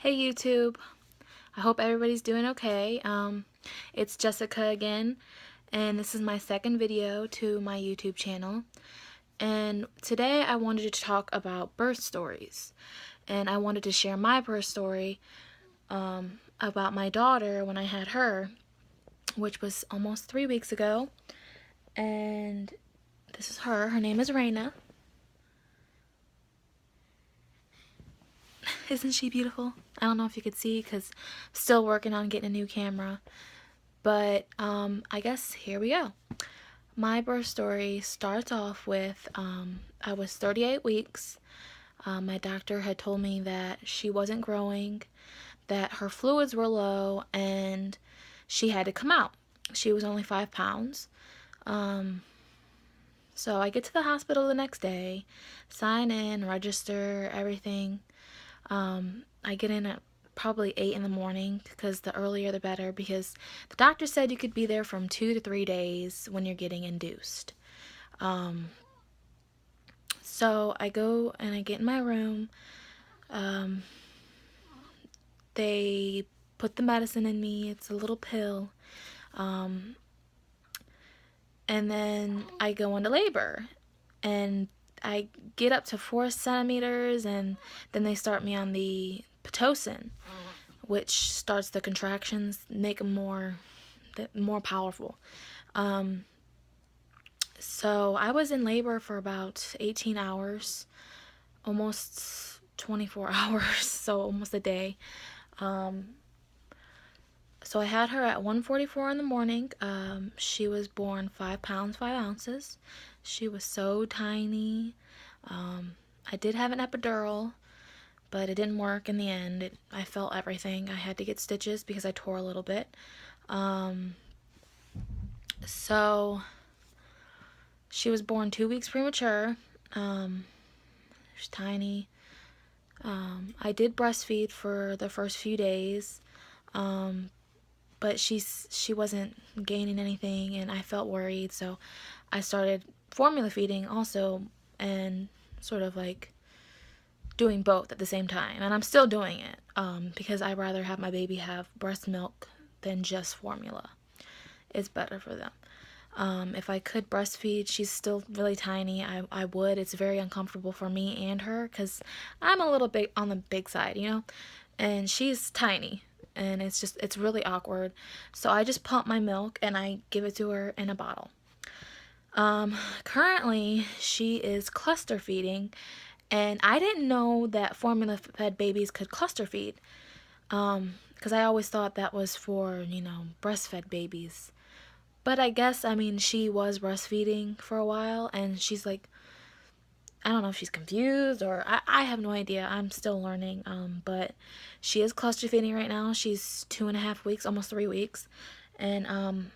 Hey YouTube, I hope everybody's doing okay. It's Jessica again, and this is my second video to my YouTube channel. And today I wanted to talk about birth stories, and I wanted to share my birth story about my daughter when I had her, which was almost 3 weeks ago. And this is her. Her name is Raina. Isn't she beautiful? I don't know if you could see because I'm still working on getting a new camera. But I guess here we go. My birth story starts off with I was 38 weeks. My doctor had told me that she wasn't growing, that her fluids were low, and she had to come out. She was only 5 pounds. So I get to the hospital the next day, sign in, register, everything. I get in at probably 8 in the morning because the earlier the better, because the doctor said you could be there from 2 to 3 days when you're getting induced. So I go and I get in my room. They put the medicine in me. It's a little pill. And then I go into labor. And I get up to 4 centimeters, and then they start me on the Pitocin, which starts the contractions, make them more powerful. So I was in labor for about 18 hours, almost 24 hours, so almost a day. So I had her at 1:44 in the morning. She was born 5 pounds 5 ounces. She was so tiny. I did have an epidural, but it didn't work in the end. I felt everything. I had to get stitches because I tore a little bit. So she was born 2 weeks premature. She's tiny. I did breastfeed for the first few days, but she wasn't gaining anything, and I felt worried, so I started formula feeding also, and sort of like doing both at the same time. And I'm still doing it because I'd rather have my baby have breast milk than just formula. It's better for them. If I could breastfeed, she's still really tiny, I would. It's very uncomfortable for me and her because I'm a little bit on the big side, you know, and she's tiny, and it's really awkward. So I just pump my milk and I give it to her in a bottle. Currently she is cluster feeding, and I didn't know that formula fed babies could cluster feed, because I always thought that was for, you know, breastfed babies. But I guess, I mean, she was breastfeeding for a while, and she's like, I don't know if she's confused, or I have no idea. I'm still learning. But she is cluster feeding right now. She's 2.5 weeks, almost 3 weeks. And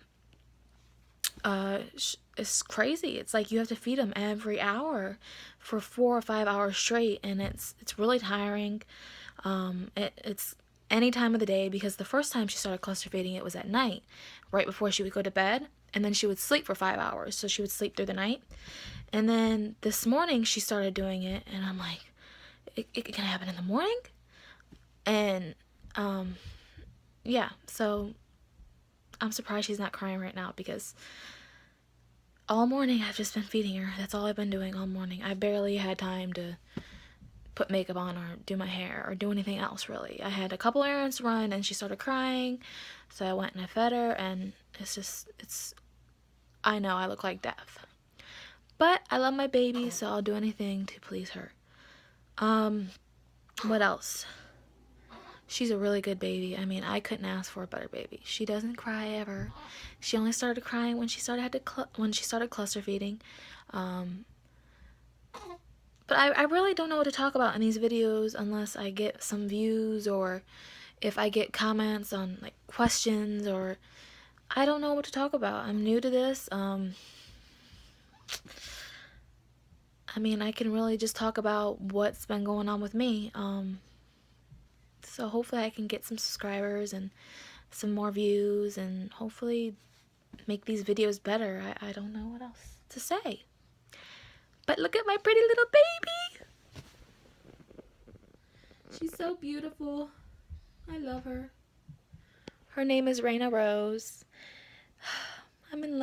it's crazy. It's like you have to feed them every hour for 4 or 5 hours straight, and it's really tiring. It's any time of the day, because the first time she started cluster feeding, it was at night, right before she would go to bed, and then she would sleep for 5 hours, so she would sleep through the night. And then this morning she started doing it, and I'm like, it can happen in the morning? And yeah, so I'm surprised she's not crying right now, because all morning I've just been feeding her. That's all I've been doing all morning. I barely had time to put makeup on or do my hair or do anything else, really. I had a couple errands to run, and she started crying, so I went and I fed her, and I know I look like death, but I love my baby, so I'll do anything to please her. What else? She's a really good baby. I mean, I couldn't ask for a better baby. She doesn't cry ever. She only started crying when she started cluster feeding. But I really don't know what to talk about in these videos unless I get some views, or if I get comments on, like, questions, or I don't know what to talk about. I'm new to this. I mean, I can really just talk about what's been going on with me. So hopefully I can get some subscribers and some more views, and hopefully make these videos better. I don't know what else to say. But look at my pretty little baby. She's so beautiful. love her. Her name is Raina Rose. I'm in